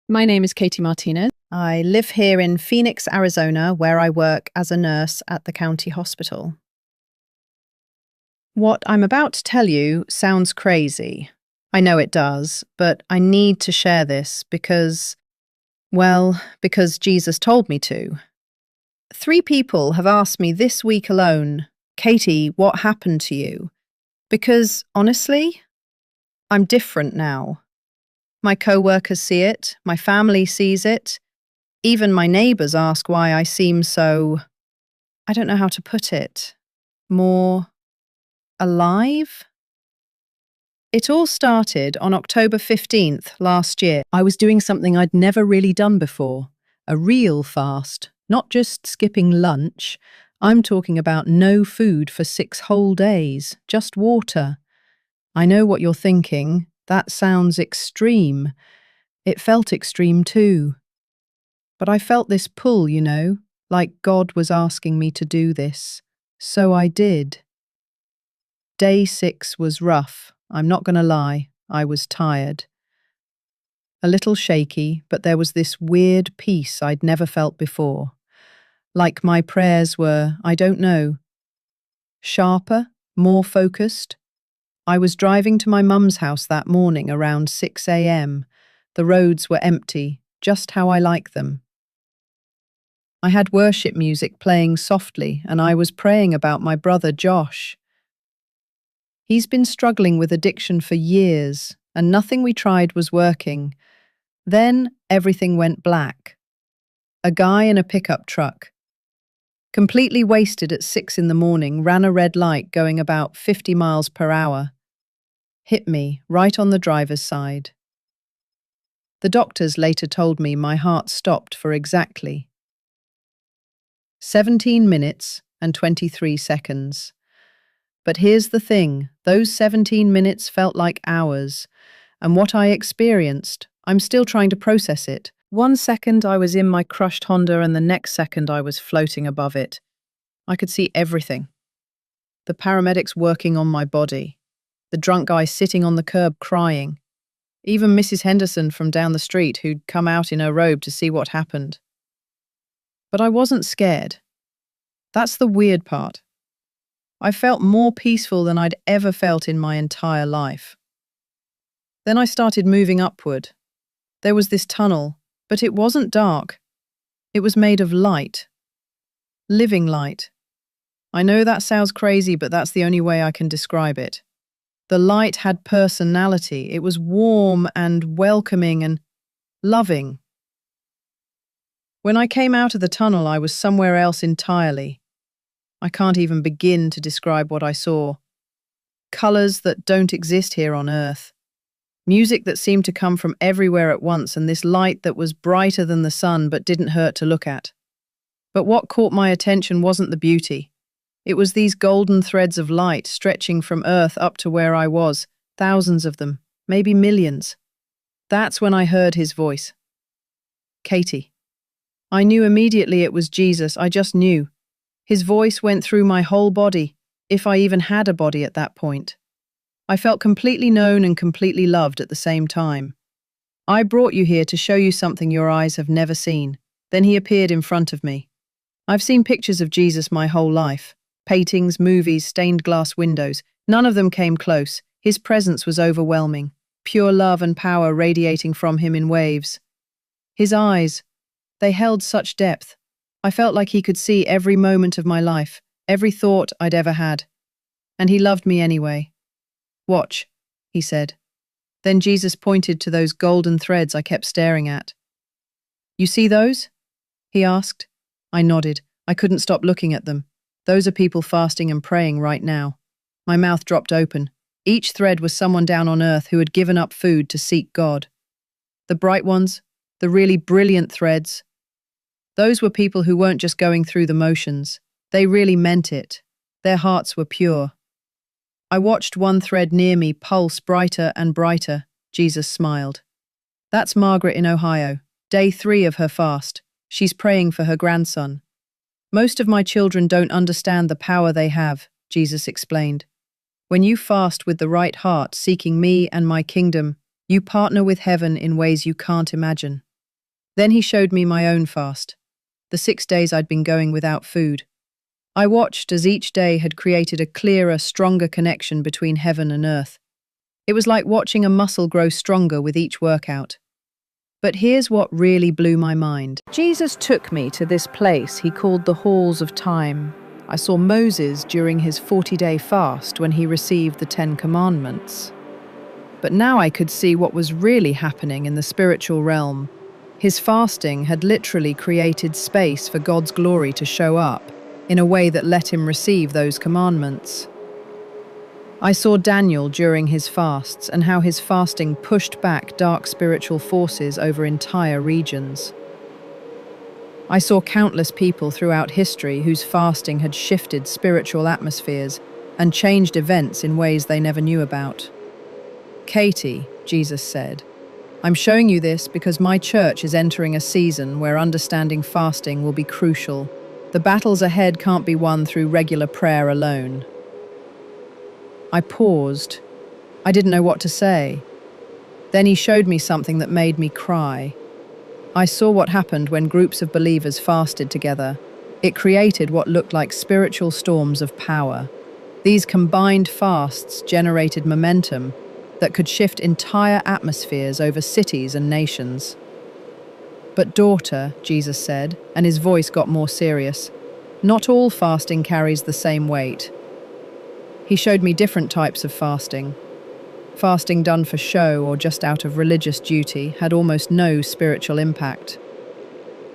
My name is Katie Martinez. I live here in Phoenix, Arizona, where I work as a nurse at the county hospital. What I'm about to tell you sounds crazy. I know it does, but I need to share this because Jesus told me to. 3 people have asked me this week alone, Katie, what happened to you? Because, honestly, I'm different now. My co-workers see it, my family sees it, even my neighbours ask why I seem so, I don't know how to put it, more alive? It all started on October 15th last year. I was doing something I'd never really done before, a real fast, not just skipping lunch. I'm talking about no food for 6 whole days, just water. I know what you're thinking. That sounds extreme. It felt extreme too. But I felt this pull, like God was asking me to do this. So I did. Day 6 was rough. I'm not going to lie. I was tired. A little shaky, but there was this weird peace I'd never felt before. Like my prayers were, I don't know, sharper, more focused. I was driving to my mum's house that morning around 6 a.m. The roads were empty, just how I like them. I had worship music playing softly, and I was praying about my brother Josh. He's been struggling with addiction for years, and nothing we tried was working. Then everything went black. A guy in a pickup truck, completely wasted at 6 in the morning, ran a red light going about 50 miles per hour. Hit me right on the driver's side. The doctors later told me my heart stopped for exactly 17 minutes and 23 seconds. But here's the thing, those 17 minutes felt like hours, and what I experienced, I'm still trying to process it. 1 second I was in my crushed Honda and the next second I was floating above it. I could see everything. The paramedics working on my body, the drunk guy sitting on the curb crying, even Mrs. Henderson from down the street who'd come out in her robe to see what happened. But I wasn't scared. That's the weird part. I felt more peaceful than I'd ever felt in my entire life. Then I started moving upward. There was this tunnel, but it wasn't dark. It was made of light. Living light. I know that sounds crazy, but that's the only way I can describe it. The light had personality. It was warm and welcoming and loving. When I came out of the tunnel, I was somewhere else entirely. I can't even begin to describe what I saw. Colours that don't exist here on Earth. Music that seemed to come from everywhere at once, and this light that was brighter than the sun but didn't hurt to look at. But what caught my attention wasn't the beauty. It was these golden threads of light stretching from Earth up to where I was, thousands of them, maybe millions. That's when I heard his voice. Katie. I knew immediately it was Jesus, I just knew. His voice went through my whole body, if I even had a body at that point. I felt completely known and completely loved at the same time. I brought you here to show you something your eyes have never seen. Then he appeared in front of me. I've seen pictures of Jesus my whole life. Paintings, movies, stained glass windows. None of them came close. His presence was overwhelming. Pure love and power radiating from him in waves. His eyes, they held such depth. I felt like he could see every moment of my life, every thought I'd ever had. And he loved me anyway. Watch, he said. Then Jesus pointed to those golden threads I kept staring at. You see those? He asked. I nodded. I couldn't stop looking at them. Those are people fasting and praying right now. My mouth dropped open. Each thread was someone down on earth who had given up food to seek God. The bright ones, the really brilliant threads, those were people who weren't just going through the motions. They really meant it. Their hearts were pure. I watched one thread near me pulse brighter and brighter. Jesus smiled. That's Margaret in Ohio, day 3 of her fast. She's praying for her grandson. Most of my children don't understand the power they have, Jesus explained. When you fast with the right heart, seeking me and my kingdom, you partner with heaven in ways you can't imagine. Then he showed me my own fast, the 6 days I'd been going without food. I watched as each day had created a clearer, stronger connection between heaven and earth. It was like watching a muscle grow stronger with each workout. But here's what really blew my mind. Jesus took me to this place he called the Halls of Time. I saw Moses during his 40-day fast when he received the 10 Commandments. But now I could see what was really happening in the spiritual realm. His fasting had literally created space for God's glory to show up in a way that let him receive those commandments. I saw Daniel during his fasts and how his fasting pushed back dark spiritual forces over entire regions. I saw countless people throughout history whose fasting had shifted spiritual atmospheres and changed events in ways they never knew about. Katie, Jesus said, I'm showing you this because my church is entering a season where understanding fasting will be crucial. The battles ahead can't be won through regular prayer alone. I paused. I didn't know what to say. Then he showed me something that made me cry. I saw what happened when groups of believers fasted together. It created what looked like spiritual storms of power. These combined fasts generated momentum that could shift entire atmospheres over cities and nations. But daughter, Jesus said, and his voice got more serious, not all fasting carries the same weight. He showed me different types of fasting. Fasting done for show or just out of religious duty had almost no spiritual impact.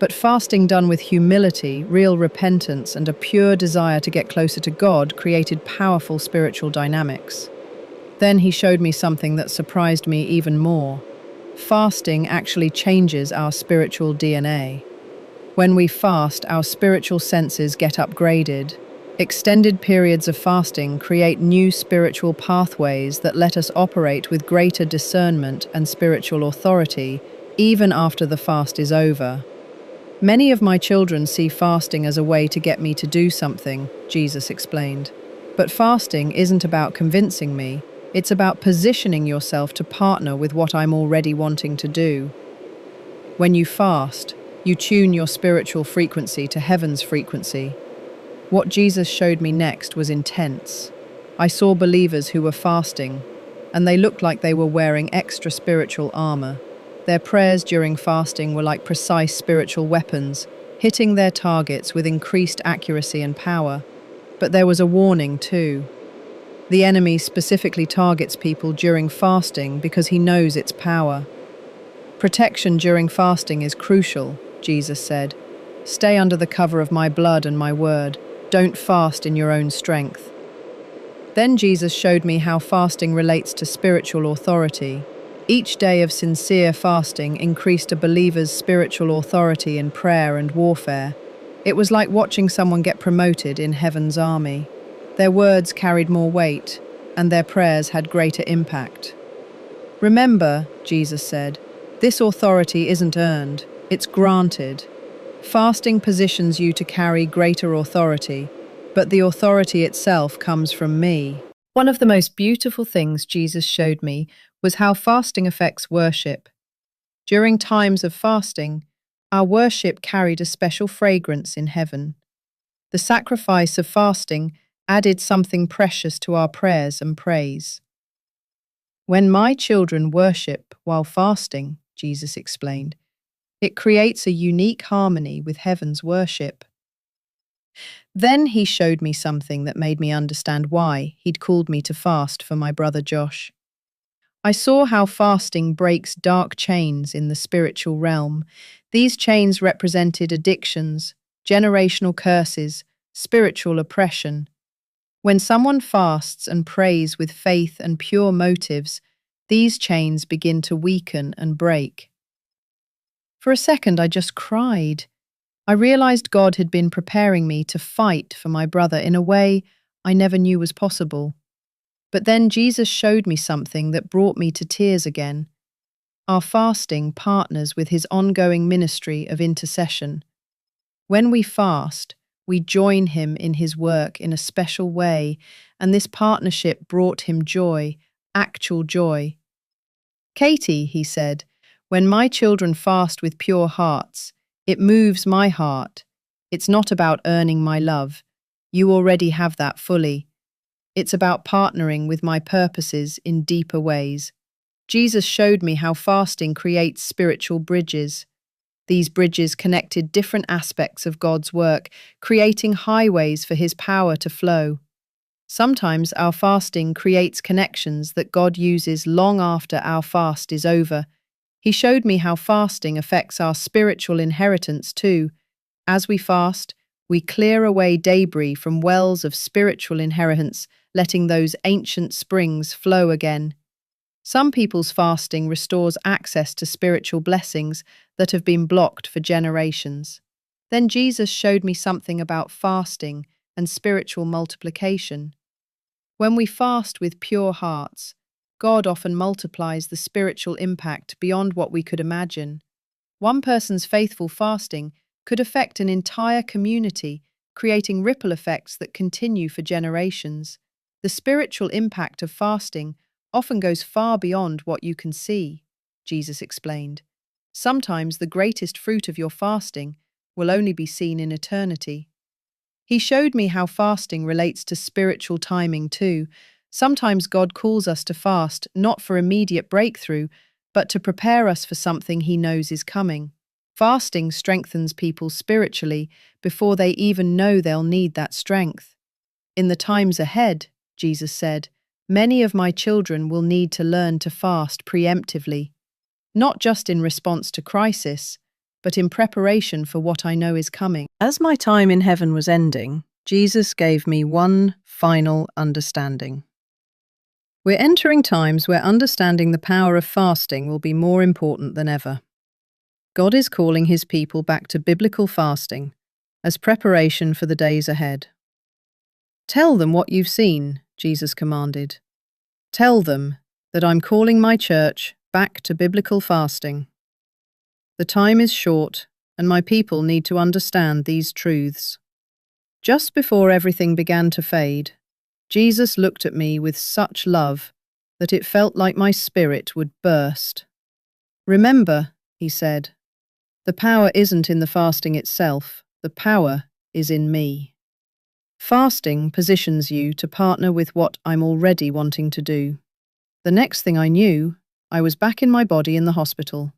But fasting done with humility, real repentance, and a pure desire to get closer to God created powerful spiritual dynamics. Then he showed me something that surprised me even more. Fasting actually changes our spiritual DNA. When we fast, our spiritual senses get upgraded. Extended periods of fasting create new spiritual pathways that let us operate with greater discernment and spiritual authority, even after the fast is over. Many of my children see fasting as a way to get me to do something, Jesus explained. But fasting isn't about convincing me. It's about positioning yourself to partner with what I'm already wanting to do. When you fast, you tune your spiritual frequency to heaven's frequency. What Jesus showed me next was intense. I saw believers who were fasting, and they looked like they were wearing extra spiritual armor. Their prayers during fasting were like precise spiritual weapons, hitting their targets with increased accuracy and power. But there was a warning too. The enemy specifically targets people during fasting because he knows its power. Protection during fasting is crucial, Jesus said. Stay under the cover of my blood and my word. Don't fast in your own strength. Then Jesus showed me how fasting relates to spiritual authority. Each day of sincere fasting increased a believer's spiritual authority in prayer and warfare. It was like watching someone get promoted in heaven's army. Their words carried more weight, and their prayers had greater impact. Remember, Jesus said, this authority isn't earned, it's granted. Fasting positions you to carry greater authority, but the authority itself comes from me. One of the most beautiful things Jesus showed me was how fasting affects worship. During times of fasting, our worship carried a special fragrance in heaven. The sacrifice of fasting added something precious to our prayers and praise. When my children worship while fasting, Jesus explained, it creates a unique harmony with heaven's worship. Then he showed me something that made me understand why he'd called me to fast for my brother Josh. I saw how fasting breaks dark chains in the spiritual realm. These chains represented addictions, generational curses, spiritual oppression. When someone fasts and prays with faith and pure motives, these chains begin to weaken and break. For a second, I just cried. I realized God had been preparing me to fight for my brother in a way I never knew was possible. But then Jesus showed me something that brought me to tears again. Our fasting partners with his ongoing ministry of intercession. When we fast, we join him in his work in a special way, and this partnership brought him joy, actual joy. Katie, he said, When my children fast with pure hearts, it moves my heart. It's not about earning my love. You already have that fully. It's about partnering with my purposes in deeper ways. Jesus showed me how fasting creates spiritual bridges. These bridges connected different aspects of God's work, creating highways for His power to flow. Sometimes our fasting creates connections that God uses long after our fast is over. He showed me how fasting affects our spiritual inheritance too. As we fast, we clear away debris from wells of spiritual inheritance, letting those ancient springs flow again. Some people's fasting restores access to spiritual blessings that have been blocked for generations. Then Jesus showed me something about fasting and spiritual multiplication. When we fast with pure hearts, God often multiplies the spiritual impact beyond what we could imagine. One person's faithful fasting could affect an entire community, creating ripple effects that continue for generations. The spiritual impact of fasting often goes far beyond what you can see, Jesus explained. Sometimes the greatest fruit of your fasting will only be seen in eternity. He showed me how fasting relates to spiritual timing too. Sometimes God calls us to fast not for immediate breakthrough, but to prepare us for something He knows is coming. Fasting strengthens people spiritually before they even know they'll need that strength. In the times ahead, Jesus said, many of my children will need to learn to fast preemptively, not just in response to crisis, but in preparation for what I know is coming. As my time in heaven was ending, Jesus gave me one final understanding. We're entering times where understanding the power of fasting will be more important than ever. God is calling His people back to biblical fasting as preparation for the days ahead. Tell them what you've seen, Jesus commanded. Tell them that I'm calling my church back to biblical fasting. The time is short, and my people need to understand these truths. Just before everything began to fade, Jesus looked at me with such love that it felt like my spirit would burst. Remember, He said, the power isn't in the fasting itself, the power is in me. Fasting positions you to partner with what I'm already wanting to do. The next thing I knew, I was back in my body in the hospital.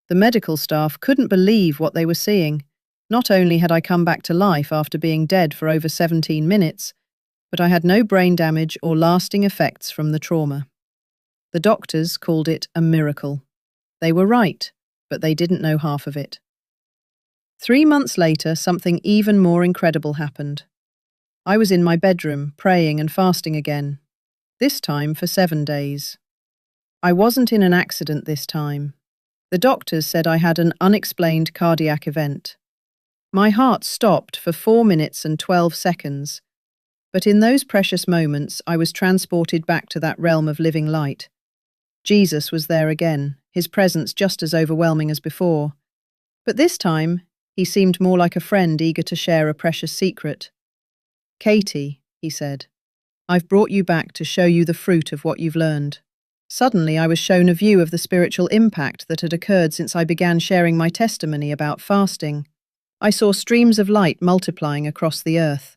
The medical staff couldn't believe what they were seeing. Not only had I come back to life after being dead for over 17 minutes, but I had no brain damage or lasting effects from the trauma. The doctors called it a miracle. They were right, but they didn't know half of it. 3 months later, something even more incredible happened. I was in my bedroom, praying and fasting again, this time for 7 days. I wasn't in an accident this time. The doctors said I had an unexplained cardiac event. My heart stopped for 4 minutes and 12 seconds, but in those precious moments I was transported back to that realm of living light. Jesus was there again, His presence just as overwhelming as before. But this time, He seemed more like a friend eager to share a precious secret. Katie, He said, I've brought you back to show you the fruit of what you've learned. Suddenly I was shown a view of the spiritual impact that had occurred since I began sharing my testimony about fasting. I saw streams of light multiplying across the earth.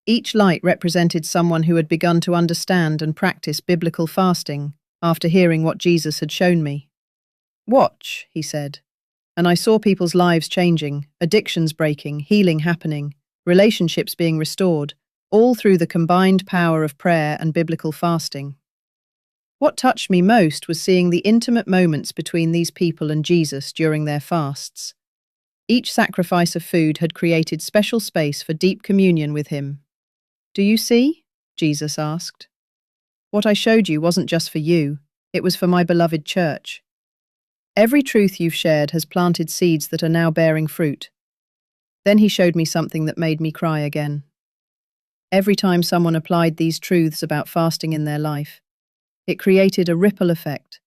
Each light represented someone who had begun to understand and practice biblical fasting after hearing what Jesus had shown me. Watch, He said, and I saw people's lives changing, addictions breaking, healing happening, relationships being restored, all through the combined power of prayer and biblical fasting. What touched me most was seeing the intimate moments between these people and Jesus during their fasts. Each sacrifice of food had created special space for deep communion with Him. Do you see? Jesus asked. What I showed you wasn't just for you, it was for my beloved church. Every truth you've shared has planted seeds that are now bearing fruit. Then He showed me something that made me cry again. Every time someone applied these truths about fasting in their life, it created a ripple effect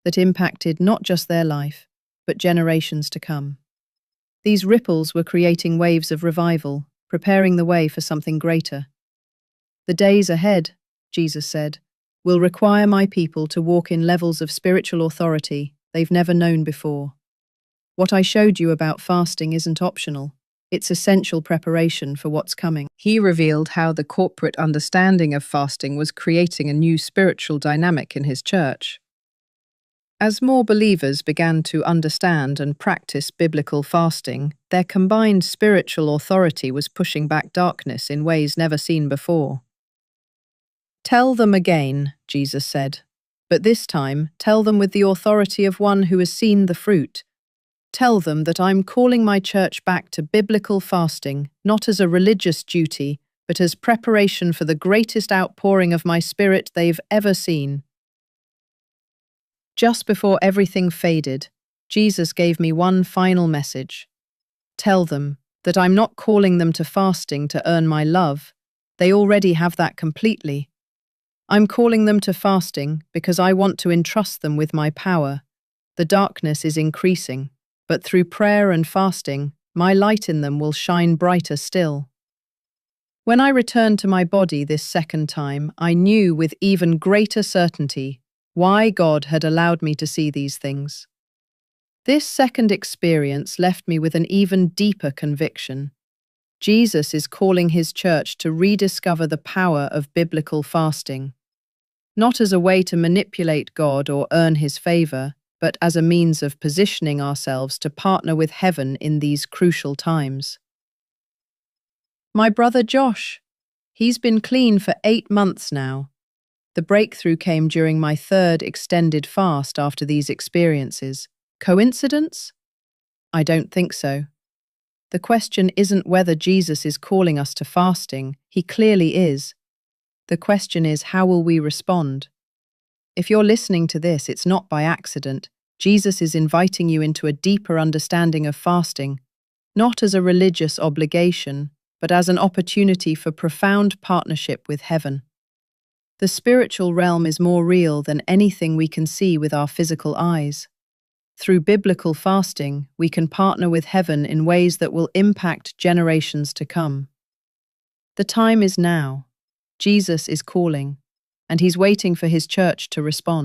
that impacted not just their life, but generations to come. These ripples were creating waves of revival, preparing the way for something greater. The days ahead, Jesus said, will require my people to walk in levels of spiritual authority they've never known before. What I showed you about fasting isn't optional. It's essential preparation for what's coming. He revealed how the corporate understanding of fasting was creating a new spiritual dynamic in his church. As more believers began to understand and practice biblical fasting, their combined spiritual authority was pushing back darkness in ways never seen before. "Tell them again," Jesus said, "but this time tell them with the authority of one who has seen the fruit. Tell them that I'm calling my church back to biblical fasting, not as a religious duty, but as preparation for the greatest outpouring of my Spirit they've ever seen." Just before everything faded, Jesus gave me one final message. Tell them that I'm not calling them to fasting to earn my love. They already have that completely. I'm calling them to fasting because I want to entrust them with my power. The darkness is increasing, but through prayer and fasting, my light in them will shine brighter still. When I returned to my body this second time, I knew with even greater certainty why God had allowed me to see these things. This second experience left me with an even deeper conviction. Jesus is calling his church to rediscover the power of biblical fasting, not as a way to manipulate God or earn his favor, but as a means of positioning ourselves to partner with heaven in these crucial times. My brother Josh, he's been clean for 8 months now. The breakthrough came during my third extended fast after these experiences. Coincidence? I don't think so. The question isn't whether Jesus is calling us to fasting. He clearly is. The question is, how will we respond? If you're listening to this, it's not by accident. Jesus is inviting you into a deeper understanding of fasting, not as a religious obligation, but as an opportunity for profound partnership with heaven. The spiritual realm is more real than anything we can see with our physical eyes. Through biblical fasting, we can partner with heaven in ways that will impact generations to come. The time is now. Jesus is calling, and he's waiting for his church to respond.